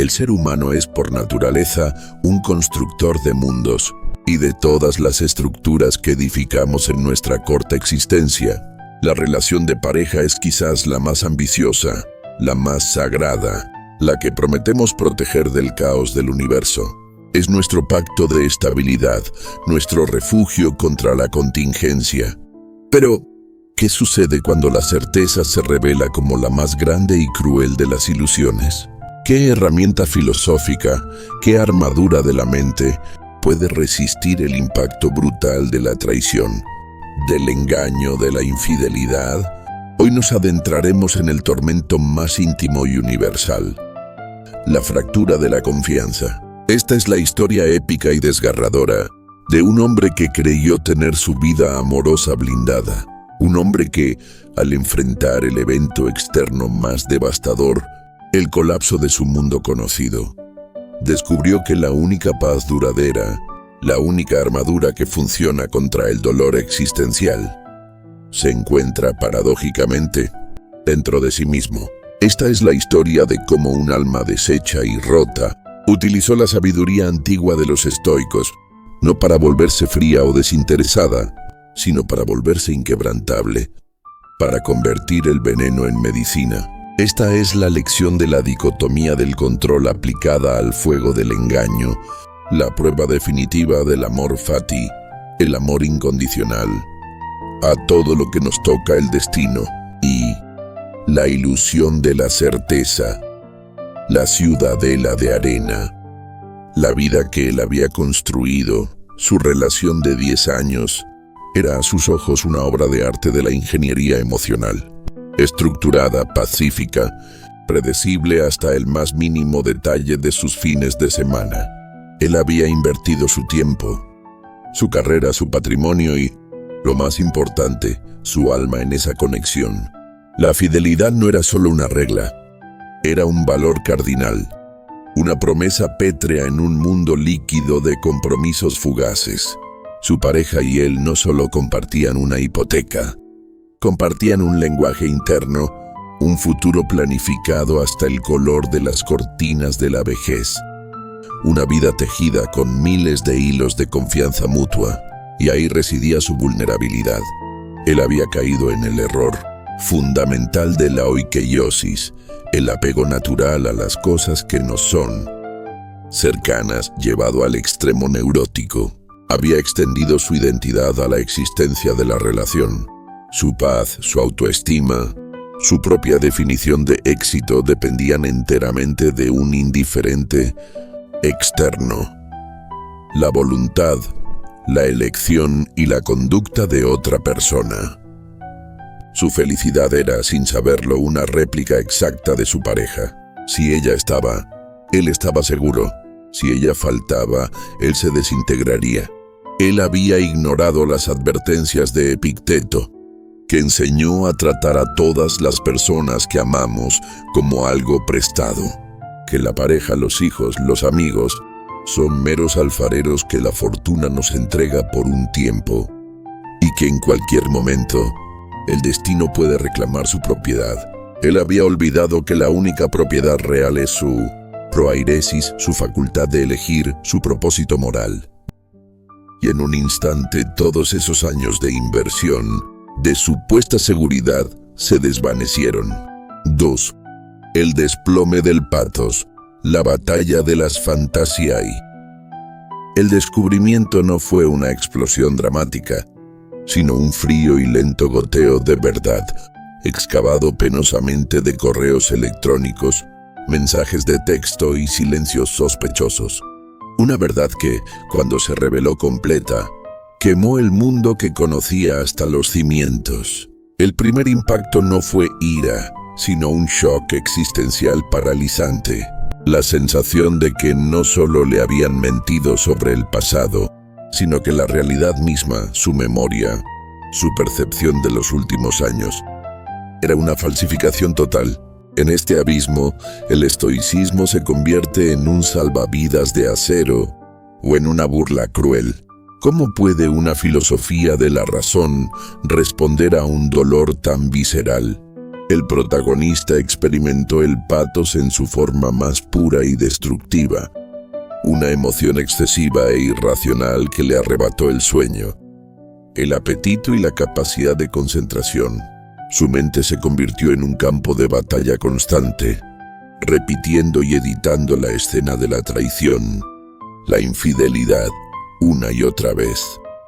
El ser humano es por naturaleza un constructor de mundos y de todas las estructuras que edificamos en nuestra corta existencia. La relación de pareja es quizás la más ambiciosa, la más sagrada, la que prometemos proteger del caos del universo. Es nuestro pacto de estabilidad, nuestro refugio contra la contingencia. Pero, ¿qué sucede cuando la certeza se revela como la más grande y cruel de las ilusiones? ¿Qué herramienta filosófica, qué armadura de la mente puede resistir el impacto brutal de la traición, del engaño, de la infidelidad? Hoy nos adentraremos en el tormento más íntimo y universal, la fractura de la confianza. Esta es la historia épica y desgarradora de un hombre que creyó tener su vida amorosa blindada. Un hombre que, al enfrentar el evento externo más devastador, el colapso de su mundo conocido, descubrió que la única paz duradera, la única armadura que funciona contra el dolor existencial, se encuentra paradójicamente dentro de sí mismo. Esta es la historia de cómo un alma deshecha y rota utilizó la sabiduría antigua de los estoicos, no para volverse fría o desinteresada, sino para volverse inquebrantable, para convertir el veneno en medicina. Esta es la lección de la dicotomía del control aplicada al fuego del engaño, la prueba definitiva del amor fati, el amor incondicional, a todo lo que nos toca el destino, y la ilusión de la certeza, la ciudadela de arena, la vida que él había construido. Su relación de 10 años era a sus ojos una obra de arte de la ingeniería emocional, estructurada, pacífica, predecible hasta el más mínimo detalle de sus fines de semana. Él había invertido su tiempo, su carrera, su patrimonio y, lo más importante, su alma en esa conexión. La fidelidad no era solo una regla, era un valor cardinal, una promesa pétrea en un mundo líquido de compromisos fugaces. Su pareja y él no solo compartían una hipoteca, compartían un lenguaje interno, un futuro planificado hasta el color de las cortinas de la vejez, una vida tejida con miles de hilos de confianza mutua, y ahí residía su vulnerabilidad. Él había caído en el error fundamental de la oikeiosis, el apego natural a las cosas que no son cercanas, llevado al extremo neurótico. Había extendido su identidad a la existencia de la relación. Su paz, su autoestima, su propia definición de éxito dependían enteramente de un indiferente externo. La voluntad, la elección y la conducta de otra persona. Su felicidad era, sin saberlo, una réplica exacta de su pareja. Si ella estaba, él estaba seguro. Si ella faltaba, él se desintegraría. Él había ignorado las advertencias de Epicteto, que enseñó a tratar a todas las personas que amamos como algo prestado, que la pareja, los hijos, los amigos, son meros alfareros que la fortuna nos entrega por un tiempo, y que en cualquier momento el destino puede reclamar su propiedad. Él había olvidado que la única propiedad real es su proairesis, su facultad de elegir, su propósito moral. Y en un instante todos esos años de inversión, de supuesta seguridad, se desvanecieron. 2. El desplome del pathos, la batalla de las fantasiae. El descubrimiento no fue una explosión dramática, sino un frío y lento goteo de verdad, excavado penosamente de correos electrónicos, mensajes de texto y silencios sospechosos. Una verdad que, cuando se reveló completa, quemó el mundo que conocía hasta los cimientos. El primer impacto no fue ira, sino un shock existencial paralizante. La sensación de que no solo le habían mentido sobre el pasado, sino que la realidad misma, su memoria, su percepción de los últimos años, era una falsificación total. En este abismo, el estoicismo se convierte en un salvavidas de acero o en una burla cruel. ¿Cómo puede una filosofía de la razón responder a un dolor tan visceral? El protagonista experimentó el patos en su forma más pura y destructiva, una emoción excesiva e irracional que le arrebató el sueño, el apetito y la capacidad de concentración. Su mente se convirtió en un campo de batalla constante, repitiendo y editando la escena de la traición, la infidelidad, una y otra vez,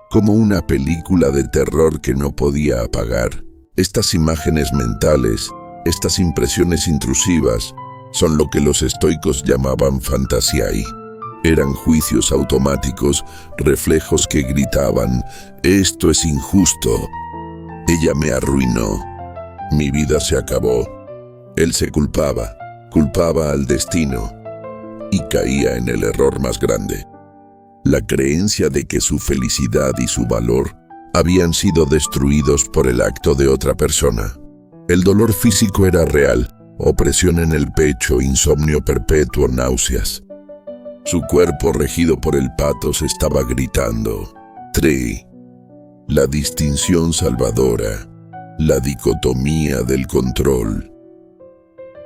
como una película de terror que no podía apagar. Estas imágenes mentales, estas impresiones intrusivas, son lo que los estoicos llamaban fantasiae. Eran juicios automáticos, reflejos que gritaban: «Esto es injusto. Ella me arruinó. Mi vida se acabó». Él se culpaba al destino y caía en el error más grande: la creencia de que su felicidad y su valor habían sido destruidos por el acto de otra persona. El dolor físico era real: opresión en el pecho, insomnio perpetuo, náuseas. Su cuerpo, regido por el patos, estaba gritando: «Tri». La distinción salvadora, la dicotomía del control.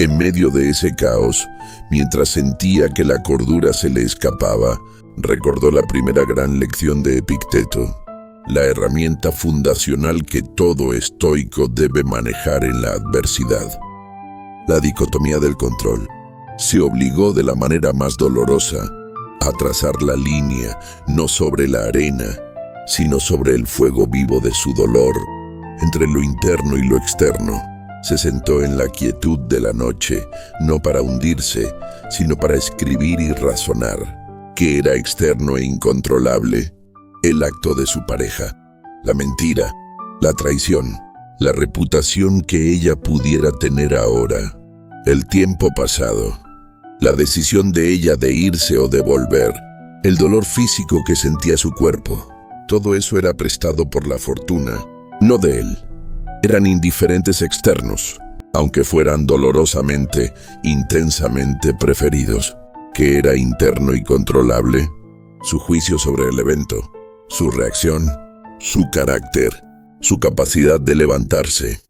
En medio de ese caos, mientras sentía que la cordura se le escapaba, recordó la primera gran lección de Epicteto, la herramienta fundacional que todo estoico debe manejar en la adversidad: la dicotomía del control. Se obligó de la manera más dolorosa a trazar la línea, no sobre la arena, sino sobre el fuego vivo de su dolor, entre lo interno y lo externo. Se sentó en la quietud de la noche, no para hundirse, sino para escribir y razonar. ¿Qué era externo e incontrolable? El acto de su pareja, la mentira, la traición, la reputación que ella pudiera tener ahora, el tiempo pasado, la decisión de ella de irse o de volver, el dolor físico que sentía su cuerpo. Todo eso era prestado por la fortuna, no de él. Eran indiferentes externos, aunque fueran dolorosamente, intensamente preferidos. ¿Qué era interno y controlable? Su juicio sobre el evento, su reacción, su carácter, su capacidad de levantarse,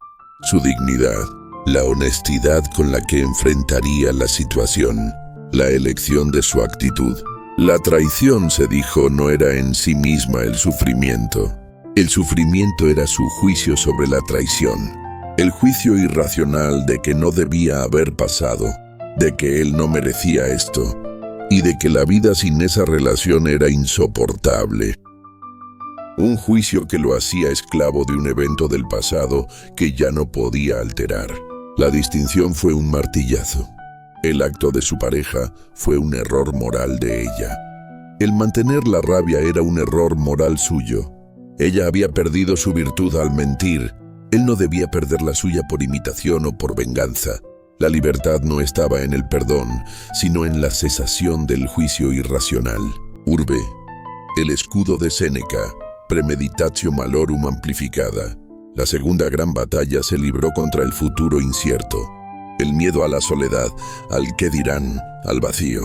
su dignidad, la honestidad con la que enfrentaría la situación, la elección de su actitud. La traición, se dijo, no era en sí misma el sufrimiento. El sufrimiento era su juicio sobre la traición, el juicio irracional de que no debía haber pasado, de que él no merecía esto, y de que la vida sin esa relación era insoportable. Un juicio que lo hacía esclavo de un evento del pasado que ya no podía alterar. La distinción fue un martillazo. El acto de su pareja fue un error moral de ella. El mantener la rabia era un error moral suyo. Ella había perdido su virtud al mentir. Él no debía perder la suya por imitación o por venganza. La libertad no estaba en el perdón, sino en la cesación del juicio irracional. Urbe, el escudo de Séneca, premeditatio malorum amplificada. La segunda gran batalla se libró contra el futuro incierto, el miedo a la soledad, al qué dirán, al vacío.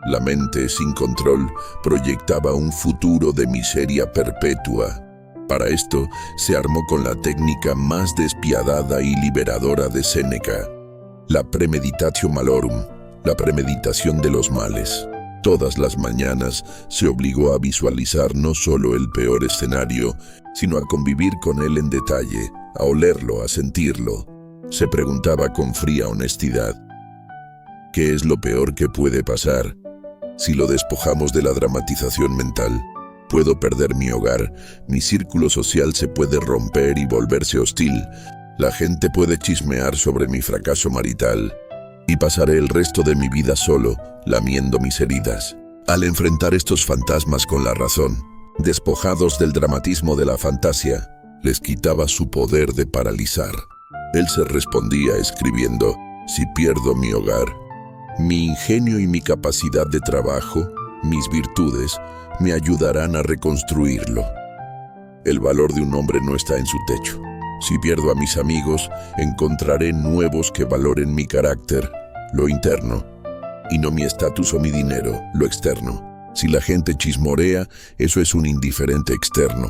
La mente, sin control, proyectaba un futuro de miseria perpetua. Para esto, se armó con la técnica más despiadada y liberadora de Séneca, la premeditatio malorum, la premeditación de los males. Todas las mañanas se obligó a visualizar no solo el peor escenario, sino a convivir con él en detalle, a olerlo, a sentirlo. Se preguntaba con fría honestidad: ¿qué es lo peor que puede pasar? Si lo despojamos de la dramatización mental, puedo perder mi hogar, mi círculo social se puede romper y volverse hostil, la gente puede chismear sobre mi fracaso marital, y pasaré el resto de mi vida solo, lamiendo mis heridas. Al enfrentar estos fantasmas con la razón, despojados del dramatismo de la fantasía, les quitaba su poder de paralizar. Él se respondía escribiendo: si pierdo mi hogar, mi ingenio y mi capacidad de trabajo, mis virtudes, me ayudarán a reconstruirlo. El valor de un hombre no está en su techo. Si pierdo a mis amigos, encontraré nuevos que valoren mi carácter, lo interno, y no mi estatus o mi dinero, lo externo. Si la gente chismorea, eso es un indiferente externo.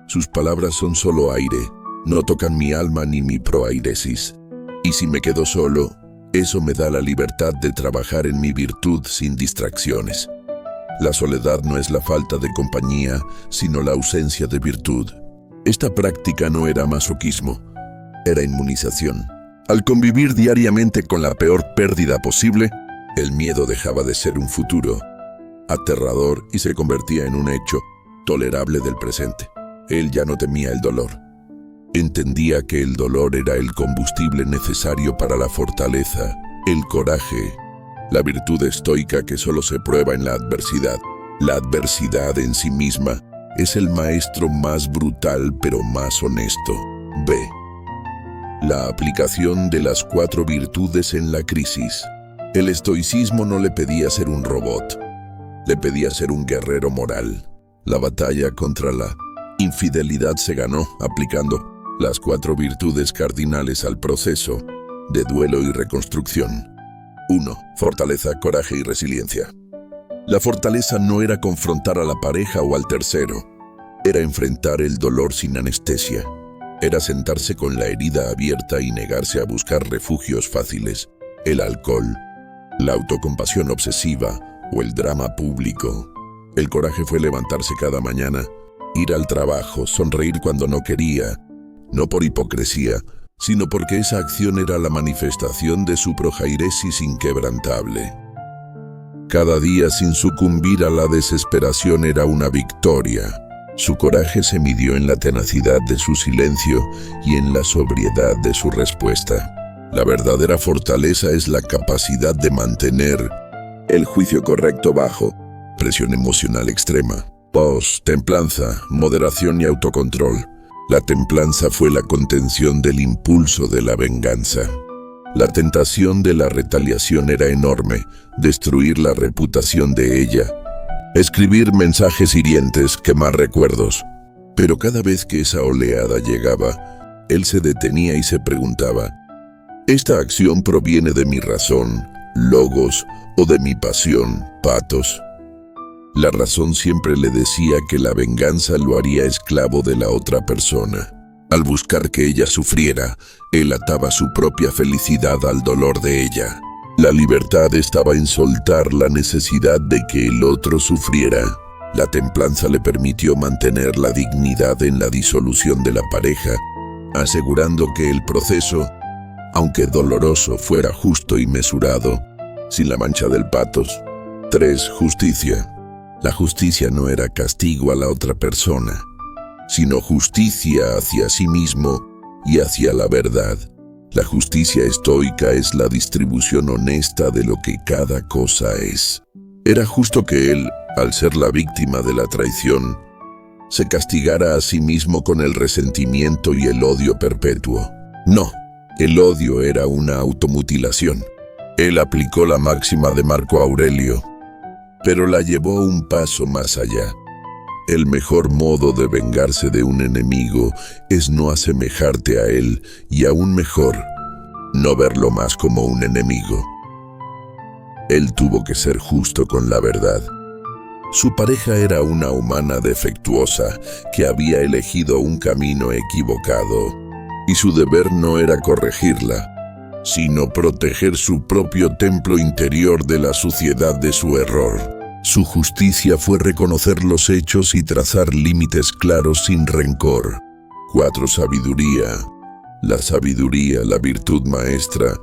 Sus palabras son solo aire, no tocan mi alma ni mi proairesis. Y si me quedo solo, eso me da la libertad de trabajar en mi virtud sin distracciones. La soledad no es la falta de compañía, sino la ausencia de virtud. Esta práctica no era masoquismo, era inmunización. Al convivir diariamente con la peor pérdida posible, el miedo dejaba de ser un futuro aterrador y se convertía en un hecho tolerable del presente. Él ya no temía el dolor. Entendía que el dolor era el combustible necesario para la fortaleza, el coraje, la virtud estoica que solo se prueba en la adversidad. La adversidad en sí misma es el maestro más brutal pero más honesto. B. La aplicación de las 4 virtudes en la crisis. El estoicismo no le pedía ser un robot, le pedía ser un guerrero moral. La batalla contra la infidelidad se ganó aplicando las 4 virtudes cardinales al proceso de duelo y reconstrucción. 1. Fortaleza, coraje y resiliencia. La fortaleza no era confrontar a la pareja o al tercero, era enfrentar el dolor sin anestesia. Era sentarse con la herida abierta y negarse a buscar refugios fáciles, el alcohol, la autocompasión obsesiva o el drama público. El coraje fue levantarse cada mañana, ir al trabajo, sonreír cuando no quería, no por hipocresía, sino porque esa acción era la manifestación de su projairesis inquebrantable. Cada día sin sucumbir a la desesperación era una victoria. Su coraje se midió en la tenacidad de su silencio y en la sobriedad de su respuesta. La verdadera fortaleza es la capacidad de mantener el juicio correcto bajo presión emocional extrema. 2. Templanza, moderación y autocontrol. La templanza fue la contención del impulso de la venganza. La tentación de la retaliación era enorme, destruir la reputación de ella, escribir mensajes hirientes, quemar recuerdos. Pero cada vez que esa oleada llegaba, él se detenía y se preguntaba, ¿esta acción proviene de mi razón, logos, o de mi pasión, patos? La razón siempre le decía que la venganza lo haría esclavo de la otra persona. Al buscar que ella sufriera, él ataba su propia felicidad al dolor de ella. La libertad estaba en soltar la necesidad de que el otro sufriera. La templanza le permitió mantener la dignidad en la disolución de la pareja, asegurando que el proceso, aunque doloroso, fuera justo y mesurado, sin la mancha del patos. 3. Justicia. La justicia no era castigo a la otra persona, sino justicia hacia sí mismo y hacia la verdad. La justicia estoica es la distribución honesta de lo que cada cosa es. Era justo que él, al ser la víctima de la traición, se castigara a sí mismo con el resentimiento y el odio perpetuo. No, el odio era una automutilación. Él aplicó la máxima de Marco Aurelio, pero la llevó un paso más allá. El mejor modo de vengarse de un enemigo es no asemejarte a él y aún mejor, no verlo más como un enemigo. Él tuvo que ser justo con la verdad. Su pareja era una humana defectuosa que había elegido un camino equivocado y su deber no era corregirla, sino proteger su propio templo interior de la suciedad de su error. Su justicia fue reconocer los hechos y trazar límites claros sin rencor. 4. Sabiduría. La sabiduría, la virtud maestra,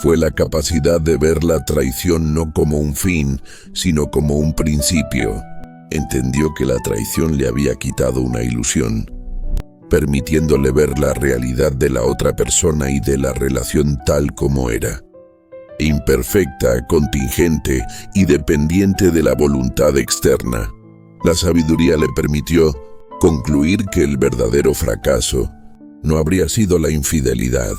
fue la capacidad de ver la traición no como un fin, sino como un principio. Entendió que la traición le había quitado una ilusión, permitiéndole ver la realidad de la otra persona y de la relación tal como era. Imperfecta, contingente y dependiente de la voluntad externa. La sabiduría le permitió concluir que el verdadero fracaso no habría sido la infidelidad,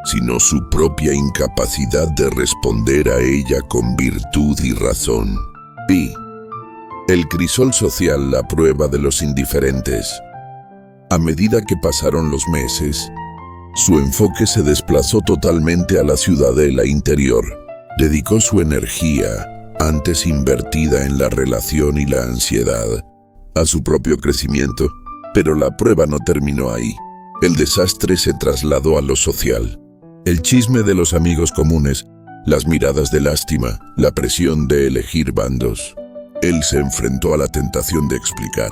sino su propia incapacidad de responder a ella con virtud y razón. Y el crisol social, la prueba de los indiferentes. A medida que pasaron los meses, su enfoque se desplazó totalmente a la ciudadela interior. Dedicó su energía, antes invertida en la relación y la ansiedad, a su propio crecimiento. Pero la prueba no terminó ahí. El desastre se trasladó a lo social. El chisme de los amigos comunes, las miradas de lástima, la presión de elegir bandos. Él se enfrentó a la tentación de explicar,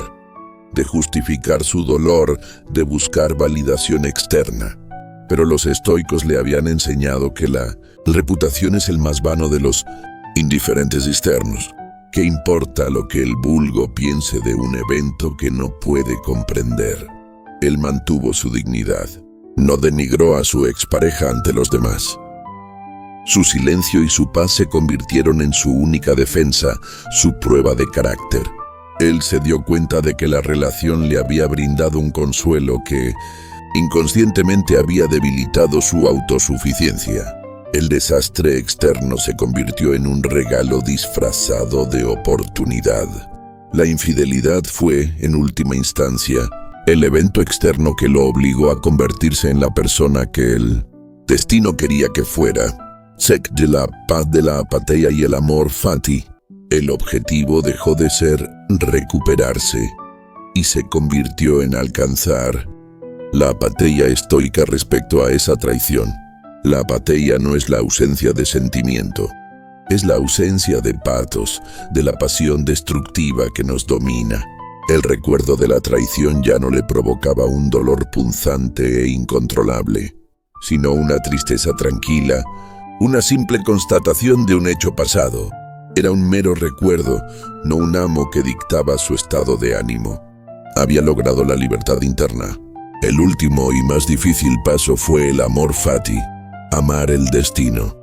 de justificar su dolor, de buscar validación externa. Pero los estoicos le habían enseñado que la reputación es el más vano de los indiferentes externos. ¿Qué importa lo que el vulgo piense de un evento que no puede comprender? Él mantuvo su dignidad. No denigró a su expareja ante los demás. Su silencio y su paz se convirtieron en su única defensa, su prueba de carácter. Él se dio cuenta de que la relación le había brindado un consuelo que inconscientemente había debilitado su autosuficiencia. El desastre externo se convirtió en un regalo disfrazado de oportunidad. La infidelidad fue, en última instancia, el evento externo que lo obligó a convertirse en la persona que el destino quería que fuera. Sec de la paz de la apatía y el amor fati. El objetivo dejó de ser recuperarse y se convirtió en alcanzar la apatía estoica respecto a esa traición. La apatía no es la ausencia de sentimiento, es la ausencia de pathos, de la pasión destructiva que nos domina. El recuerdo de la traición ya no le provocaba un dolor punzante e incontrolable, sino una tristeza tranquila, una simple constatación de un hecho pasado. Era un mero recuerdo, no un amo que dictaba su estado de ánimo. Había logrado la libertad interna. El último y más difícil paso fue el amor fati, amar el destino.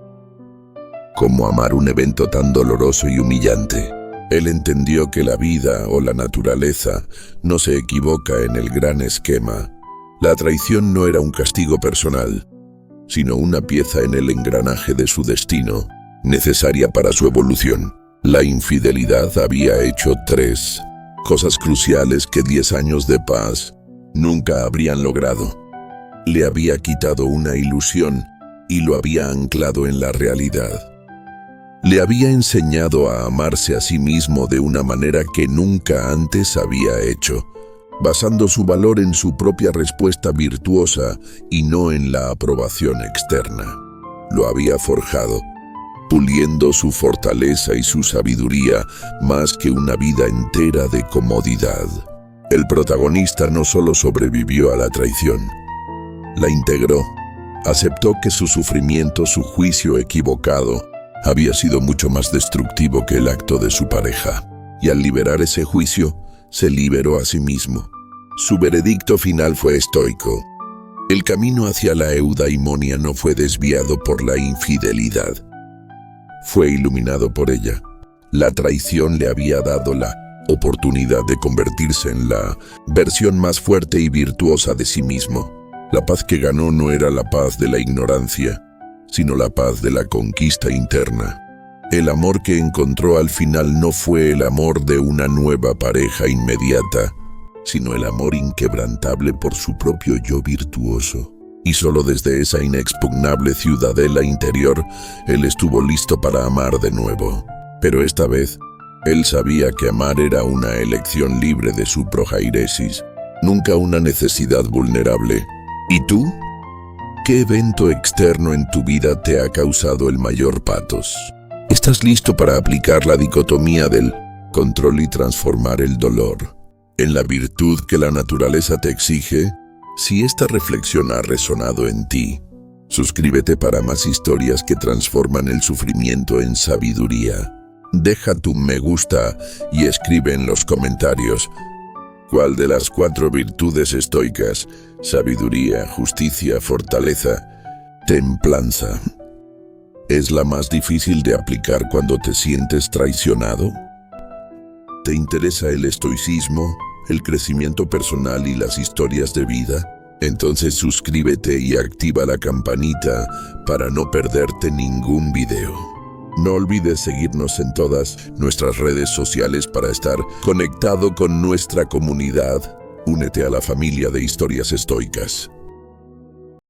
¿Cómo amar un evento tan doloroso y humillante? Él entendió que la vida o la naturaleza no se equivoca en el gran esquema. La traición no era un castigo personal, sino una pieza en el engranaje de su destino, necesaria para su evolución. La infidelidad había hecho 3 cosas cruciales que 10 años de paz nunca habrían logrado. Le había quitado una ilusión y lo había anclado en la realidad. Le había enseñado a amarse a sí mismo de una manera que nunca antes había hecho, basando su valor en su propia respuesta virtuosa y no en la aprobación externa. Lo había forjado, puliendo su fortaleza y su sabiduría más que una vida entera de comodidad. El protagonista no solo sobrevivió a la traición, la integró. Aceptó que su sufrimiento, su juicio equivocado, había sido mucho más destructivo que el acto de su pareja. Y al liberar ese juicio, se liberó a sí mismo. Su veredicto final fue estoico. El camino hacia la eudaimonia no fue desviado por la infidelidad. Fue iluminado por ella. La traición le había dado la oportunidad de convertirse en la versión más fuerte y virtuosa de sí mismo. La paz que ganó no era la paz de la ignorancia, sino la paz de la conquista interna. El amor que encontró al final no fue el amor de una nueva pareja inmediata, sino el amor inquebrantable por su propio yo virtuoso. Y solo desde esa inexpugnable ciudadela interior, él estuvo listo para amar de nuevo. Pero esta vez, él sabía que amar era una elección libre de su proairesis, nunca una necesidad vulnerable. ¿Y tú? ¿Qué evento externo en tu vida te ha causado el mayor pathos? ¿Estás listo para aplicar la dicotomía del control y transformar el dolor en la virtud que la naturaleza te exige? Si esta reflexión ha resonado en ti, suscríbete para más historias que transforman el sufrimiento en sabiduría. Deja tu me gusta y escribe en los comentarios cuál de las 4 virtudes estoicas, sabiduría, justicia, fortaleza, templanza, es la más difícil de aplicar cuando te sientes traicionado. ¿Te interesa el estoicismo, el crecimiento personal y las historias de vida? Entonces suscríbete y activa la campanita para no perderte ningún video. No olvides seguirnos en todas nuestras redes sociales para estar conectado con nuestra comunidad. Únete a la familia de Historias Estoicas.